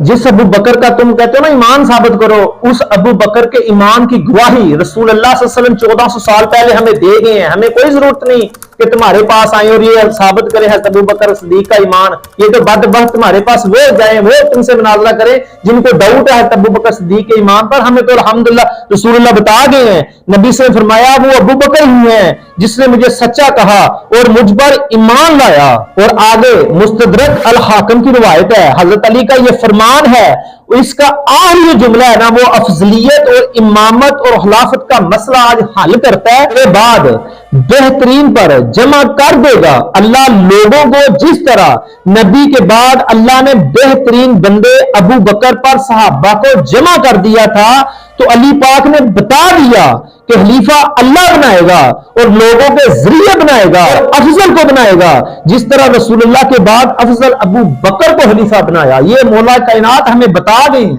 जिस अबू बकर का तुम कहते हो ना ईमान साबित करो, उस अबू बकर के ईमान की गवाही रसूल अल्लाह सल्लल्लाहु अलैहि वसल्लम 1400 साल पहले हमें दे गए हैं। हमें कोई जरूरत नहीं कि तुम्हारे पास आए और ये साबित करे है अबू बकर सिद्दीक का ईमान। ये तो बदबख्त तुम्हारे पास वो जाए, वो तुमसे मुनाजरा करें जिनको डाउट है अबू बकर सिद्दीक के ईमान पर। हमें तो अल्हम्दुलिल्लाह रसूलुल्लाह बता गए हैं, नबी से फरमाया वो अबू बकर ही है जिसने मुझे सच्चा कहा और मुझ पर ईमान लाया। और आगे मुस्तदरक अल हाकिम की रिवायत है, हजरत अली का ये फरमान है, इसका आखिरी जुमला है ना वो अफजलियत और इमामत और खिलाफत का मसला आज हल करता है। के बाद बेहतरीन पर जमा कर देगा अल्लाह लोगों को, जिस तरह नबी के बाद अल्लाह ने बेहतरीन बंदे अबू बकर पर सहाबा को जमा कर दिया था। तो अली पाक ने बता दिया कि खलीफा अल्लाह बनाएगा और लोगों के जरिए बनाएगा और अफजल को बनाएगा, जिस तरह रसूलुल्लाह के बाद अफजल अबू बकर को खलीफा बनाया। ये मौला कायनात हमें बता गए हैं।